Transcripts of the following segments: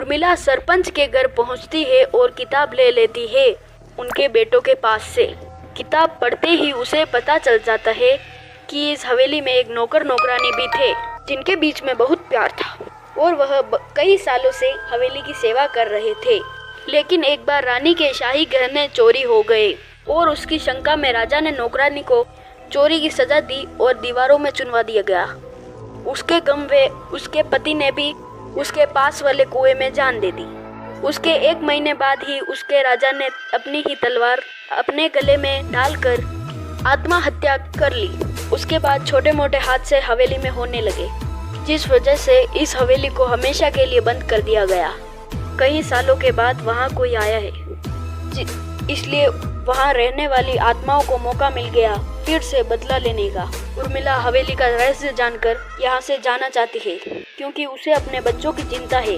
उर्मिला सरपंच के घर पहुंचती है और किताब ले लेती है उनके बेटों के पास से। किताब पढ़ते ही उसे पता चल जाता है कि इस हवेली में एक नौकर नौकरानी भी थे जिनके बीच में बहुत प्यार था और वह कई सालों से हवेली की सेवा कर रहे थे। लेकिन एक बार रानी के शाही गहने चोरी हो गए और उसकी शंका में राजा ने नौकरानी को चोरी की सजा दी और दीवारों में चुनवा दिया गया। उसके गम में उसके पति ने भी उसके पास वाले कुएं में जान दे दी। उसके 1 महीने बाद ही उसके राजा ने अपनी ही तलवार अपने गले में डालकर आत्महत्या कर ली। उसके बाद छोटे मोटे हादसे हवेली में होने लगे, जिस वजह से इस हवेली को हमेशा के लिए बंद कर दिया गया। कई सालों के बाद वहाँ कोई आया है, इसलिए वहाँ रहने वाली आत्माओं को मौका मिल गया फिर से बदला लेने का। उर्मिला हवेली का रहस्य जानकर यहाँ से जाना चाहती है क्योंकि उसे अपने बच्चों की चिंता है।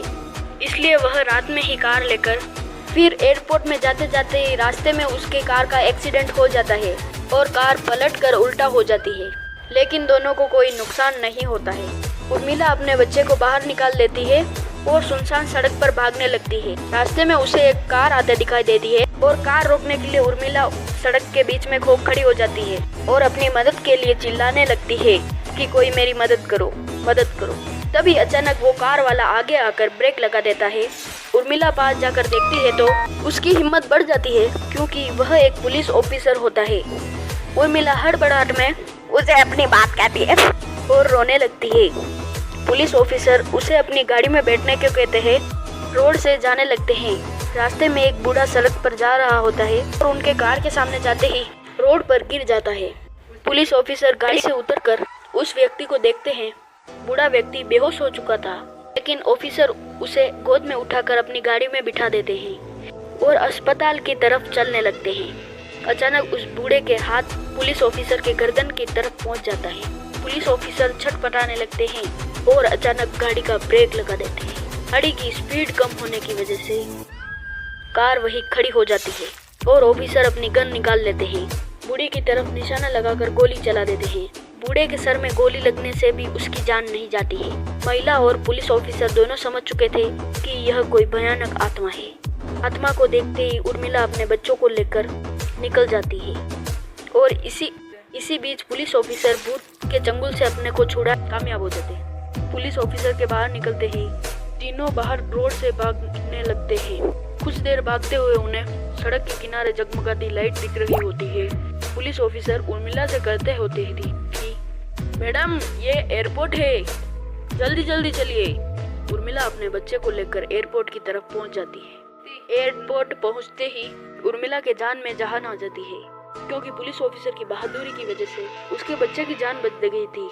इसलिए वह रात में ही कार लेकर फिर एयरपोर्ट में जाते जाते रास्ते में उसके कार का एक्सीडेंट हो जाता है और कार पलटकर उल्टा हो जाती है, लेकिन दोनों को कोई नुकसान नहीं होता है। उर्मिला अपने बच्चे को बाहर निकाल लेती है और सुनसान सड़क पर भागने लगती है। रास्ते में उसे एक कार आते दिखाई देती है और कार रोकने के लिए उर्मिला सड़क के बीच में खाड़ी हो जाती है और अपनी मदद के लिए चिल्लाने लगती है कि कोई मेरी मदद करो, मदद करो। तभी अचानक वो कार वाला आगे आकर ब्रेक लगा देता है। उर्मिला पास जाकर देखती है तो उसकी हिम्मत बढ़ जाती है क्योंकि वह एक पुलिस ऑफिसर होता है। उर्मिला हड़बड़ाहट में उसे अपनी बात कहती है और रोने लगती है। पुलिस ऑफिसर उसे अपनी गाड़ी में बैठने को कहते हैं। रोड से जाने लगते हैं। रास्ते में एक बूढ़ा सड़क पर जा रहा होता है और उनके कार के सामने जाते ही रोड पर गिर जाता है। पुलिस ऑफिसर गाड़ी से उतरकर उस व्यक्ति को देखते हैं। बूढ़ा व्यक्ति बेहोश हो चुका था, लेकिन ऑफिसर उसे गोद में उठाकर अपनी गाड़ी में बिठा देते हैं और अस्पताल की तरफ चलने लगते हैं। अचानक उस बूढ़े के हाथ पुलिस ऑफिसर के गर्दन की तरफ पहुंच जाता है। पुलिस ऑफिसर छटपटाने लगते हैं और अचानक गाड़ी का ब्रेक लगा देते हैं। गाड़ी की स्पीड कम होने की वजह से कार वहीं खड़ी हो जाती है और ऑफिसर अपनी गन निकाल लेते हैं। बूढ़े की तरफ निशाना लगाकर गोली चला देते हैं। बूढ़े के सर में गोली लगने से भी उसकी जान नहीं जाती है। महिला और पुलिस ऑफिसर दोनों समझ चुके थे कि यह कोई भयानक आत्मा है। आत्मा को देखते ही उर्मिला अपने बच्चों को लेकर निकल जाती है और इसी बीच पुलिस ऑफिसर भूत के चंगुल से अपने को छुड़ा कामयाब हो जाते हैं। पुलिस ऑफिसर के बाहर निकलते ही तीनों बाहर रोड से भागने लगते हैं। कुछ देर भागते हुए उन्हें सड़क के किनारे जगमगाती लाइट दिख रही होती है। पुलिस ऑफिसर उर्मिला से कहते होते हैं कि मैडम ये एयरपोर्ट है, जल्दी जल्दी चलिए। उर्मिला अपने बच्चे को लेकर एयरपोर्ट की तरफ पहुंच जाती है। एयरपोर्ट पहुंचते ही उर्मिला के जान में जहान आ जाती है क्योंकि पुलिस ऑफिसर की बहादुरी की वजह से उसके बच्चे की जान बच गई थी।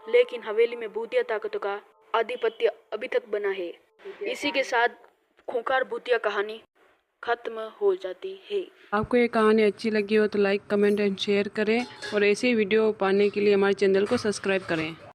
लेकिन हवेली में भूतिया ताकतों का आधिपत्य अभी तक बना है। इसी के साथ खूंखार भूतिया कहानी खत्म हो जाती है। आपको ये कहानी अच्छी लगी हो तो लाइक, कमेंट एंड शेयर करें और ऐसे वीडियो पाने के लिए हमारे चैनल को सब्सक्राइब करें।